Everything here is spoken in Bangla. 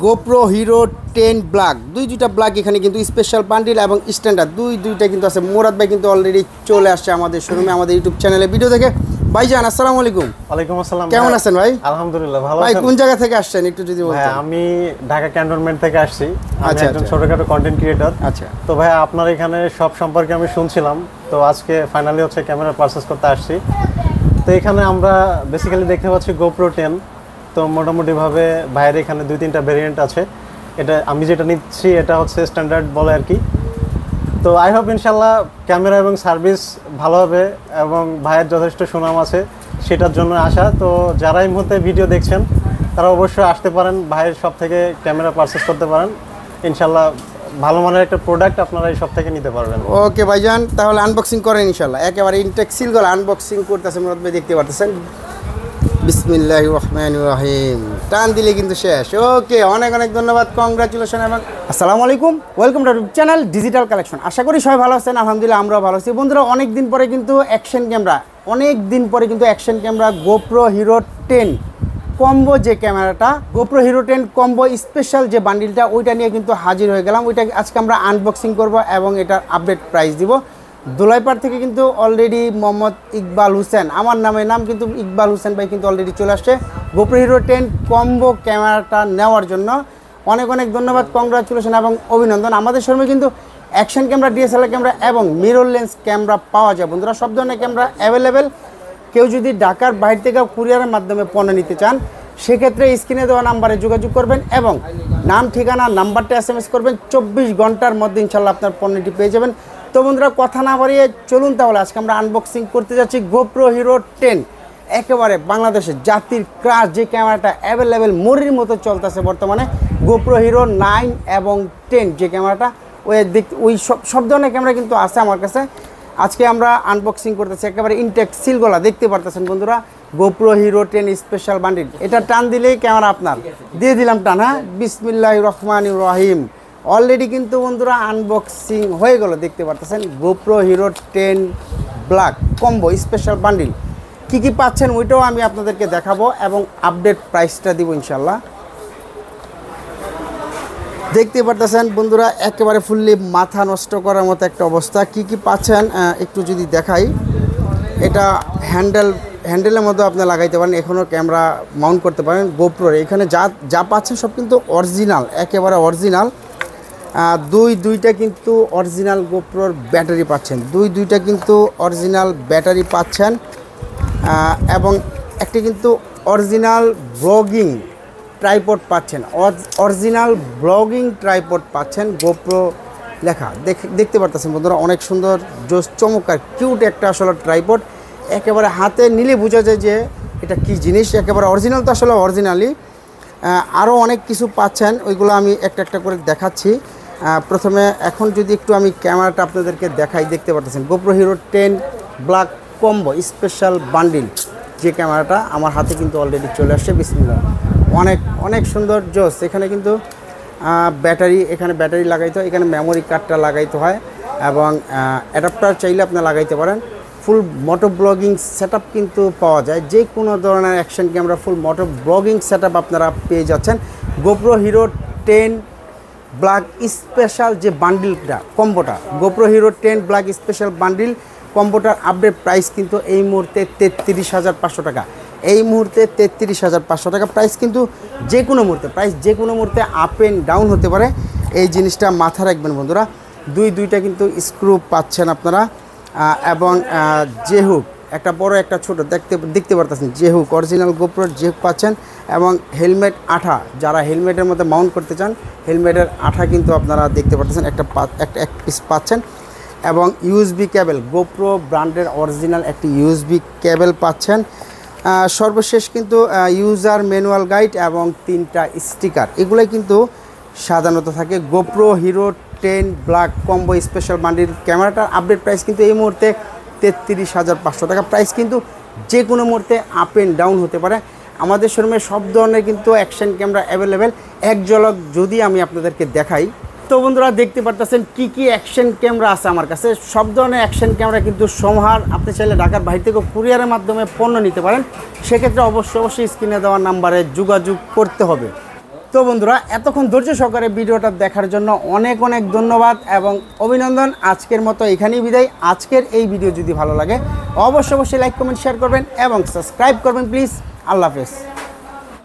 গোপ্রো হিরো 10 ব্ল্যাক দুইটা ব্ল্যাক এখানে কিন্তু স্পেশাল বান্ডিল এবং স্ট্যান্ডার্ড দুইটা কিন্তু আছে। মুরাদ ভাই কিন্তু অলরেডি চলে আসছে আমাদের শোরুমে, আমাদের ইউটিউব চ্যানেলে ভিডিও দেখে। ভাইজান আসসালামু আলাইকুম। ওয়ালাইকুম আসসালাম। কেমন আছেন ভাই? আলহামদুলিল্লাহ ভালো আছি। ভাই কোন জায়গা থেকে আসছেন একটু যদি বলতেন? হ্যাঁ, আমি ঢাকা ক্যান্টনমেন্ট থেকে আসছি। আচ্ছা, আমি একজন ছোটখাটো কন্টেন্ট ক্রিয়েটর। আচ্ছা, তো ভাই আপনার এখানে সব সম্পর্কে আমি শুনছিলাম, তো আজকে ফাইনালি হচ্ছে ক্যামেরা পারচেজ করতে আসছি। তো এখানে আমরা বেসিক্যালি দেখতে পাচ্ছি গোপ্রো 10। তো মোটামুটিভাবে ভাইয়ের এখানে 2-3টা ভেরিয়েন্ট আছে। এটা আমি যেটা নিচ্ছি এটা হচ্ছে স্ট্যান্ডার্ড বলে আর কি। তো আই হোপ ইনশাল্লাহ ক্যামেরা এবং সার্ভিস ভালো হবে এবং ভাইয়ের যথেষ্ট সুনাম আছে, সেটার জন্য আসা। তো যারা এই মুহূর্তে ভিডিও দেখছেন তারা অবশ্যই আসতে পারেন, ভাইয়ের সব থেকে ক্যামেরা পারচেস করতে পারেন। ইনশাল্লাহ ভালো মানের একটা প্রোডাক্ট আপনারা এই সব থেকে নিতে পারবেন। ওকে ভাইজান, তাহলে আনবক্সিং করেন ইনশাল্লাহ। একেবারে ইনটেক সিল করে আনবক্সিং করতেছে মুরাদ ভাই, দেখতে পারতেছেন। বিসমিল্লাহির রহমানির রহিম, টান দিলে কিন্তু শেষ। ওকে, অনেক অনেক ধন্যবাদ, কংগ্রাচুলেশন এবং আসসালামু আলাইকুম। Welcome to YouTube channel digital collection. আশা করি সবাই ভালো আছেন, আলহামদুলিল্লাহ আমরাও ভালো আছি। বন্ধুরা অনেক দিন পরে কিন্তু action camera GoPro Hero 10 combo, যে ক্যামেরাটা গোপ্রো হিরো 10 কম্বো স্পেশাল যে বান্ডিলটা, ওইটা নিয়ে কিন্তু হাজির হয়ে গেলাম। ওইটা আজকে আমরা আনবক্সিং করব এবং এটার আপডেট প্রাইস দিব। দোলাইপাড় থেকে কিন্তু অলরেডি মোহাম্মদ ইকবাল হোসেন, আমার নাম কিন্তু ইকবাল হোসেন ভাই কিন্তু অলরেডি চলে আসছে গোপ্রো হিরো 10 কম্বো ক্যামেরাটা নেওয়ার জন্য। অনেক অনেক ধন্যবাদ, কংগ্রাচুলেশন এবং অভিনন্দন। আমাদের শোরুমে কিন্তু অ্যাকশন ক্যামেরা, ডিএসএলআর ক্যামেরা এবং মিরর লেন্স ক্যামেরা পাওয়া যায়। বন্ধুরা সব ধরনের ক্যামেরা অ্যাভেলেবেল। কেউ যদি ঢাকার বাইরে থেকে কুরিয়ারের মাধ্যমে পণ্য নিতে চান, সেক্ষেত্রে স্ক্রিনে দেওয়া নাম্বারে যোগাযোগ করবেন এবং নাম ঠিকানা নাম্বারটা SMS করবেন। 24 ঘন্টার মধ্যে ইনশাল্লাহ আপনার পণ্যটি পেয়ে যাবেন। তো বন্ধুরা কথা না বাড়িয়ে চলুন তাহলে আজকে আমরা আনবক্সিং করতে যাচ্ছি গোপ্রো হিরো 10, একেবারে বাংলাদেশের জাতির ক্রাশ যে ক্যামেরাটা অ্যাভেলেবেল মরির মতো চলতেছে বর্তমানে, গোপ্রো হিরো 9 এবং 10 যে ক্যামেরাটা, ওই সব ধরনের ক্যামেরা কিন্তু আছে আমার কাছে। আজকে আমরা আনবক্সিং করতেছি একেবারে ইনটেক সিলগোলা, দেখতে পারতেছেন বন্ধুরা গোপ্রো হিরো 10 স্পেশাল বান্ডিল। এটা টান দিলেই ক্যামেরা আপনার, দিয়ে দিলাম টান। হ্যাঁ, বিসমিল্লাহির রহমানির রহিম। অলরেডি কিন্তু বন্ধুরা আনবক্সিং হয়ে গেল, দেখতে পারতেছেন GoPro Hero 10 black combo special bundle. কী কী পাচ্ছেন ওইটাও আমি আপনাদেরকে দেখাবো এবং আপডেট প্রাইসটা দিব ইনশাল্লাহ। দেখতে পারতেছেন বন্ধুরা একেবারে ফুললি মাথা নষ্ট করার মতো একটা অবস্থা। কি কি পাচ্ছেন একটু যদি দেখাই, এটা হ্যান্ডেলের মধ্যে আপনি লাগাইতে পারেন, এখনও ক্যামেরা মাউন্ট করতে পারেন গোপ্রোর। এখানে যা পাচ্ছেন সব কিন্তু অরিজিনাল, একেবারে অরিজিনাল। দুইটা কিন্তু অরিজিনাল গোপ্রোর ব্যাটারি পাচ্ছেন, দুইটা কিন্তু অরিজিনাল ব্যাটারি পাচ্ছেন এবং একটা কিন্তু অরিজিনাল ব্লগিং ট্রাইপড পাচ্ছেন, অরিজিনাল ব্লগিং ট্রাইপড পাচ্ছেন, গোপ্রো লেখা দেখতে পারতেছেন বন্ধুরা। অনেক সুন্দর জোস চমৎকার কিউট একটা আসলে ট্রাইপড, একেবারে হাতে নিলে বোঝা যায় যে এটা কী জিনিস, একেবারে অরিজিনাল। তো আসলে অরিজিনালি আরও অনেক কিছু পাচ্ছেন, ওইগুলো আমি একটা করে দেখাচ্ছি। প্রথমে এখন যদি একটু আমি ক্যামেরাটা আপনাদেরকে দেখাই, দেখতে পারতেছেন GoPro Hero 10 black combo special bundle যে ক্যামেরাটা আমার হাতে কিন্তু অলরেডি চলে আসছে। বিসমিল্লাহ, অনেক সুন্দর জোস। এখানে কিন্তু এখানে ব্যাটারি লাগাইতে হয়, এখানে মেমোরি কার্ডটা লাগাইতে হয় এবং অ্যাডাপ্টার চাইলে আপনি লাগাইতে পারেন। ফুল মোটো ব্লগিং সেটআপ কিন্তু পাওয়া যায়, যে কোনো ধরনের অ্যাকশন ক্যামেরা ফুল মোটো ব্লগিং সেটআপ আপনারা পেয়ে যাচ্ছেন গোপ্রো হিরো 10 ব্ল্যাক স্পেশাল যে বান্ডিলটা কম্বোটা, GoPro Hero 10 black special bundle কম্বোটার আপডেট প্রাইস কিন্তু এই মুহূর্তে 33,500 টাকা। এই মুহূর্তে 33,500 টাকা প্রাইস, কিন্তু যে কোনো মুহূর্তে আপ অ্যান্ড ডাউন হতে পারে, এই জিনিসটা মাথা রাখবেন বন্ধুরা। দুইটা কিন্তু স্ক্রু পাচ্ছেন আপনারা এবং যে হুক, একটা বড় একটা ছোট দেখতে পারতেছেন, যে হুক অরিজিনাল গোপ্রোর যে হুক পাচ্ছেন এবং হেলমেট আঠা, যারা হেলমেটের মধ্যে মাউন্ট করতে চান হেলমেটের আঠা কিন্তু আপনারা দেখতে পারতেছেন একটা পিস পাচ্ছেন এবং ইউএসবি কেবল, গোপ্রো ব্র্যান্ডের অরিজিনাল একটি ইউএসবি কেবল পাচ্ছেন। সর্বশেষ কিন্তু ইউজার ম্যানুয়াল গাইড এবং 3টা স্টিকার, এগুলোই কিন্তু সাধারণত থাকে GoPro Hero 10 black combo special bundle ক্যামেরাটার আপডেট প্রাইস কিন্তু এই মুহূর্তে 33,500 টাকা। প্রাইস কিন্তু যে কোনো মুহূর্তে আপ অ্যান্ড ডাউন হতে পারে। আমাদের শোরুমে সব ধরনের কিন্তু অ্যাকশন ক্যামেরা অ্যাভেলেবেল। এক ঝলক যদি আমি আপনাদেরকে দেখাই, তো বন্ধুরা দেখতে পারতেছেন কি কি অ্যাকশন ক্যামেরা আছে আমার কাছে। সব ধরনের অ্যাকশন ক্যামেরা কিন্তু সমাহার, আপনি চাইলে ঢাকার বাইরে থেকে কুরিয়ারের মাধ্যমে পণ্য নিতে পারেন। সেক্ষেত্রে অবশ্যই স্ক্রিনে দেওয়া নাম্বারে যোগাযোগ করতে হবে। তো বন্ধুরা এতক্ষণ ধৈর্য সহকারে ভিডিওটা দেখার জন্য অনেক অনেক ধন্যবাদ এবং অভিনন্দন। আজকের মতো এখানেই বিদায়। আজকের এই ভিডিও যদি ভালো লাগে অবশ্যই লাইক কমেন্ট শেয়ার করবেন এবং সাবস্ক্রাইব করবেন প্লিজ। আল্লাহ হাফেজ।